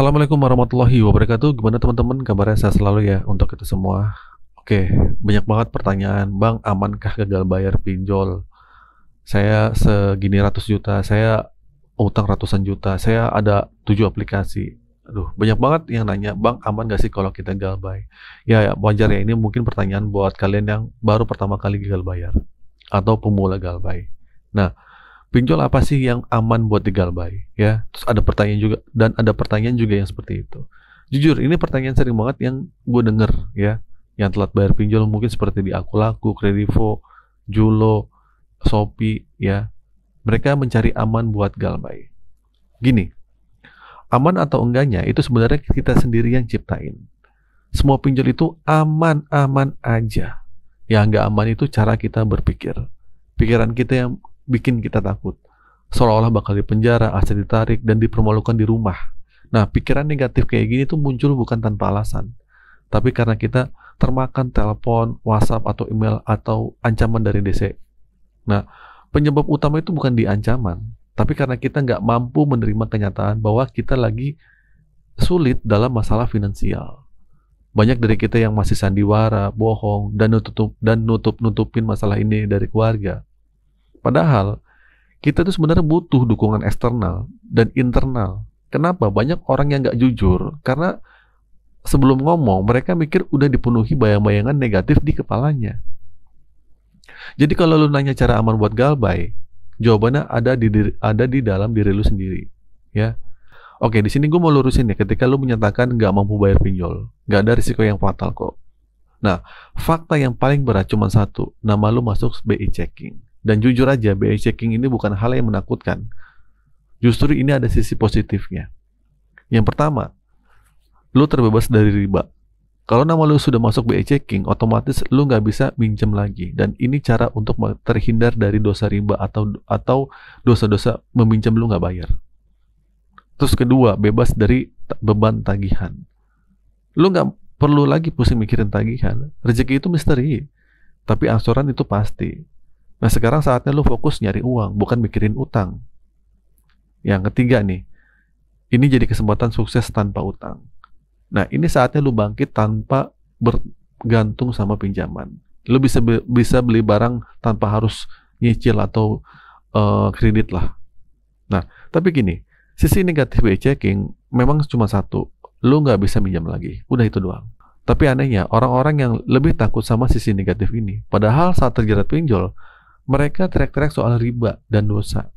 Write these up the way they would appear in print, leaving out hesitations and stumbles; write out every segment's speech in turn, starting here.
Assalamualaikum warahmatullahi wabarakatuh. Gimana teman-teman? Kabarnya sehat selalu ya untuk kita semua. Oke, banyak banget pertanyaan. Bang, amankah gagal bayar pinjol? Saya segini ratus juta, saya utang ratusan juta, saya ada 7 aplikasi. Aduh, banyak banget yang nanya, Bang, aman gak sih kalau kita gagal bayar? Ya, wajar ya, ini mungkin pertanyaan buat kalian yang baru pertama kali gagal bayar atau pemula gagal bayar. Nah, pinjol apa sih yang aman buat digalbay ya? Terus ada pertanyaan juga, dan ada pertanyaan juga yang seperti itu. Jujur, ini pertanyaan sering banget yang gue denger ya, yang telat bayar pinjol mungkin seperti di Akulaku, Kredivo, Julo, Shopee ya. Mereka mencari aman buat galbay. Gini, aman atau enggaknya itu sebenarnya kita sendiri yang ciptain. Semua pinjol itu aman-aman aja. Yang enggak aman itu cara kita berpikir. Pikiran kita yang bikin kita takut, seolah-olah bakal dipenjara, aset ditarik, dan dipermalukan di rumah. Nah, pikiran negatif kayak gini tuh muncul bukan tanpa alasan, tapi karena kita termakan telepon, WhatsApp, atau email, atau ancaman dari DC. Nah, penyebab utama itu bukan di ancaman, tapi karena kita nggak mampu menerima kenyataan bahwa kita lagi sulit dalam masalah finansial. Banyak dari kita yang masih sandiwara, bohong, dan nutup-nutupin masalah ini dari keluarga. Padahal kita tuh sebenarnya butuh dukungan eksternal dan internal. Kenapa? Banyak orang yang nggak jujur karena sebelum ngomong mereka mikir udah dipenuhi bayang-bayangan negatif di kepalanya. Jadi kalau lu nanya cara aman buat galbay, jawabannya ada di dalam diri lu sendiri, ya. Oke, di sini gue mau lurusin ya. Ketika lu menyatakan nggak mampu bayar pinjol, nggak ada risiko yang fatal kok. Nah, fakta yang paling berat cuma satu, nama lu masuk BI checking. Dan jujur aja, BI checking ini bukan hal yang menakutkan. Justru ini ada sisi positifnya. Yang pertama, lu terbebas dari riba. Kalau nama lu sudah masuk BI checking, otomatis lu nggak bisa minjem lagi. Dan ini cara untuk terhindar dari dosa riba atau dosa-dosa meminjam lu nggak bayar. Terus kedua, bebas dari beban tagihan. Lu nggak perlu lagi pusing mikirin tagihan. Rezeki itu misteri, tapi angsuran itu pasti. Nah, sekarang saatnya lu fokus nyari uang, bukan mikirin utang. Yang ketiga nih, ini jadi kesempatan sukses tanpa utang. Nah, ini saatnya lu bangkit tanpa bergantung sama pinjaman. Lu bisa beli barang tanpa harus nyicil atau kredit lah. Nah, tapi gini, sisi negatif BI checking memang cuma satu, lu nggak bisa minjam lagi. Udah itu doang. Tapi anehnya, orang-orang yang lebih takut sama sisi negatif ini, padahal saat terjerat pinjol, mereka teriak-teriak soal riba dan dosa.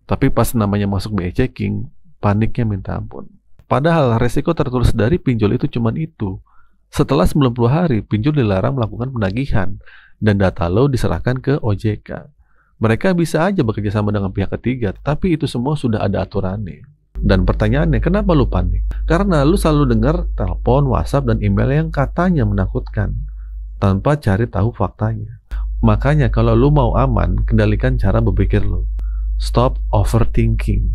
Tapi pas namanya masuk BI checking, paniknya minta ampun. Padahal resiko tertulis dari pinjol itu cuma itu. Setelah 90 hari, pinjol dilarang melakukan penagihan dan data lo diserahkan ke OJK. Mereka bisa aja bekerja sama dengan pihak ketiga, tapi itu semua sudah ada aturannya. Dan pertanyaannya, kenapa lu panik? Karena lu selalu dengar telepon, WhatsApp, dan email yang katanya menakutkan, tanpa cari tahu faktanya. Makanya kalau lu mau aman, kendalikan cara berpikir lu. Stop overthinking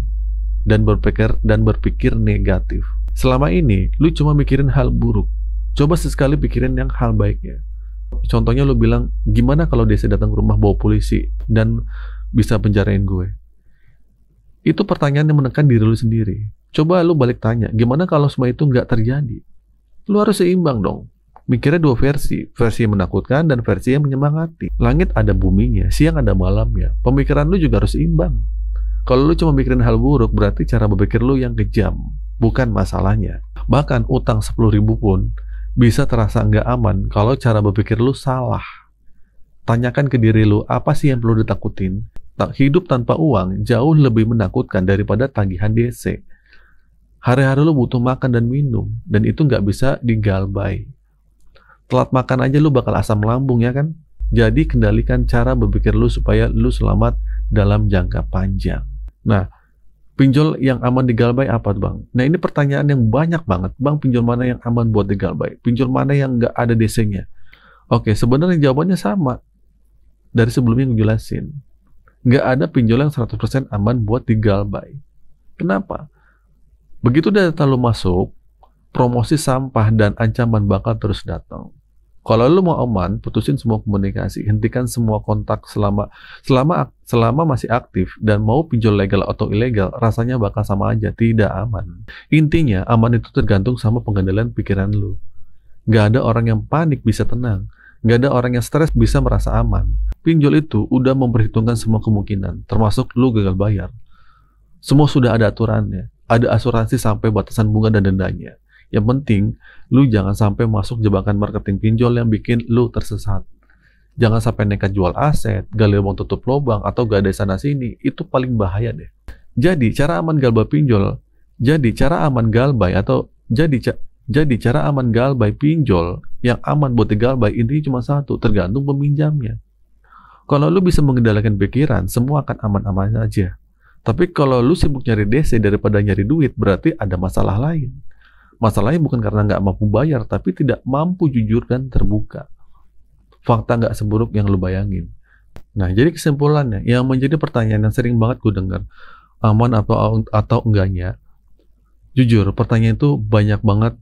dan berpikir negatif. Selama ini lu cuma mikirin hal buruk. Coba sesekali pikirin yang hal baiknya. Contohnya lu bilang, gimana kalau DC datang ke rumah bawa polisi dan bisa penjarain gue? Itu pertanyaan yang menekan diri lu sendiri. Coba lu balik tanya, gimana kalau semua itu nggak terjadi? Lu harus seimbang dong. Mikirnya dua versi yang menakutkan dan versi yang menyemangati. Langit ada buminya, siang ada malamnya. Pemikiran lu juga harus imbang. Kalau lu cuma mikirin hal buruk, berarti cara berpikir lu yang kejam, bukan masalahnya. Bahkan utang 10.000 pun bisa terasa nggak aman kalau cara berpikir lu salah. Tanyakan ke diri lu, apa sih yang perlu ditakutin? Hidup tanpa uang jauh lebih menakutkan daripada tagihan DC. Hari-hari lu butuh makan dan minum, dan itu nggak bisa digalbay. Telat makan aja lu bakal asam lambung ya kan? Jadi kendalikan cara berpikir lu supaya lu selamat dalam jangka panjang. Nah, pinjol yang aman digalbay apa tuh, Bang? Nah, ini pertanyaan yang banyak banget. Bang, pinjol mana yang aman buat digalbay? Pinjol mana yang nggak ada DC-nya? Oke, sebenarnya jawabannya sama dari sebelumnya gue jelasin. Nggak ada pinjol yang 100% aman buat digalbay. Kenapa? Begitu data lu masuk, promosi sampah dan ancaman bakal terus datang. Kalau lu mau aman, putusin semua komunikasi, hentikan semua kontak selama masih aktif, dan mau pinjol legal atau ilegal, rasanya bakal sama aja, tidak aman. Intinya, aman itu tergantung sama pengendalian pikiran lu. Gak ada orang yang panik bisa tenang. Gak ada orang yang stres bisa merasa aman. Pinjol itu udah memperhitungkan semua kemungkinan, termasuk lu gagal bayar. Semua sudah ada aturannya. Ada asuransi sampai batasan bunga dan dendanya. Yang penting, lu jangan sampai masuk jebakan marketing pinjol yang bikin lu tersesat. Jangan sampai nekat jual aset, gali lubang tutup lubang, atau gadai sana sini. Itu paling bahaya deh. Jadi, cara aman galbay pinjol, cara aman galbay pinjol yang aman buat digalbay intinya cuma satu, tergantung peminjamnya. Kalau lu bisa mengendalikan pikiran, semua akan aman-aman aja. Tapi kalau lu sibuk nyari DC daripada nyari duit, berarti ada masalah lain. Masalahnya bukan karena nggak mampu bayar, tapi tidak mampu jujur dan terbuka. Fakta nggak seburuk yang lu bayangin. Nah, jadi kesimpulannya, yang menjadi pertanyaan yang sering banget gue dengar, aman atau enggaknya, jujur, pertanyaan itu banyak banget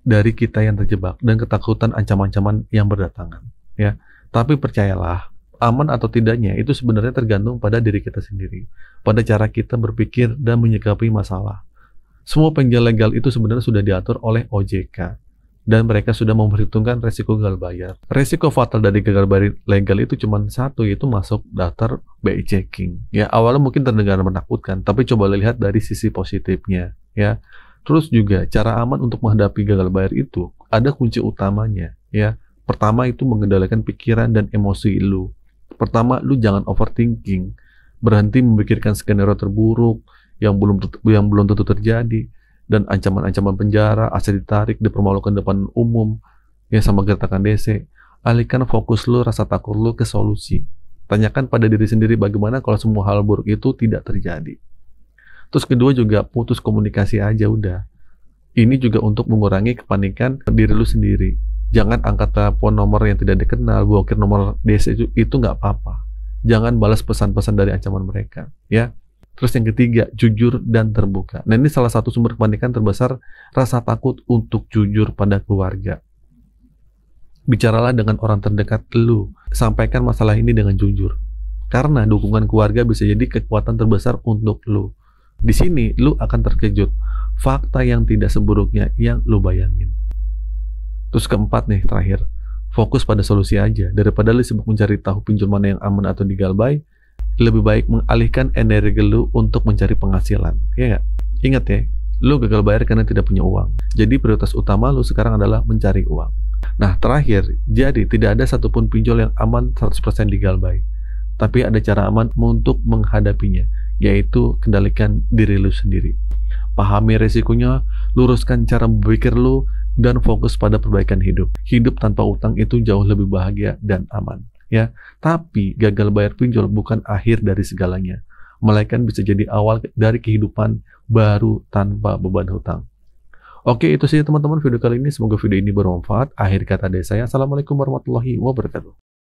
dari kita yang terjebak dan ketakutan ancaman-ancaman yang berdatangan. Ya, tapi percayalah, aman atau tidaknya itu sebenarnya tergantung pada diri kita sendiri, pada cara kita berpikir dan menyikapi masalah. Semua pinjol legal itu sebenarnya sudah diatur oleh OJK dan mereka sudah memperhitungkan resiko gagal bayar. Resiko fatal dari gagal bayar legal itu cuma satu, yaitu masuk daftar BI checking. Ya, awalnya mungkin terdengar menakutkan, tapi coba lihat dari sisi positifnya, ya. Terus juga cara aman untuk menghadapi gagal bayar itu ada kunci utamanya, ya. Pertama itu mengendalikan pikiran dan emosi lu. Pertama, lu jangan overthinking. Berhenti memikirkan skenario terburuk yang belum tentu terjadi, dan ancaman-ancaman penjara, aset ditarik, dipermalukan depan umum, ya sama gertakan DC. Alihkan fokus lu, rasa takut lu ke solusi. Tanyakan pada diri sendiri bagaimana kalau semua hal buruk itu tidak terjadi. Terus kedua juga putus komunikasi aja udah. Ini juga untuk mengurangi kepanikan diri lu sendiri. Jangan angkat telepon nomor yang tidak dikenal, blokir nomor DC itu nggak apa-apa. Jangan balas pesan-pesan dari ancaman mereka, ya. Terus yang ketiga, jujur dan terbuka. Nah, ini salah satu sumber kepanikan terbesar, rasa takut untuk jujur pada keluarga. Bicaralah dengan orang terdekat lu. Sampaikan masalah ini dengan jujur. Karena dukungan keluarga bisa jadi kekuatan terbesar untuk lu. Di sini, lu akan terkejut. Fakta yang tidak seburuknya yang lu bayangin. Terus keempat nih, terakhir. Fokus pada solusi aja. Daripada lu sibuk mencari tahu pinjol mana yang aman atau digalbay, lebih baik mengalihkan energi lu untuk mencari penghasilan, ya nggak? Ingat ya, lu gagal bayar karena tidak punya uang. Jadi prioritas utama lu sekarang adalah mencari uang. Nah, terakhir, jadi tidak ada satupun pinjol yang aman 100% digalbay. Tapi ada cara aman untuk menghadapinya, yaitu kendalikan diri lu sendiri. Pahami resikonya, luruskan cara berpikir lu, dan fokus pada perbaikan hidup. Hidup tanpa utang itu jauh lebih bahagia dan aman. Ya, tapi gagal bayar pinjol bukan akhir dari segalanya, melainkan bisa jadi awal dari kehidupan baru tanpa beban hutang. Oke, itu sih teman-teman video kali ini. Semoga video ini bermanfaat. Akhir kata dari saya, assalamualaikum warahmatullahi wabarakatuh.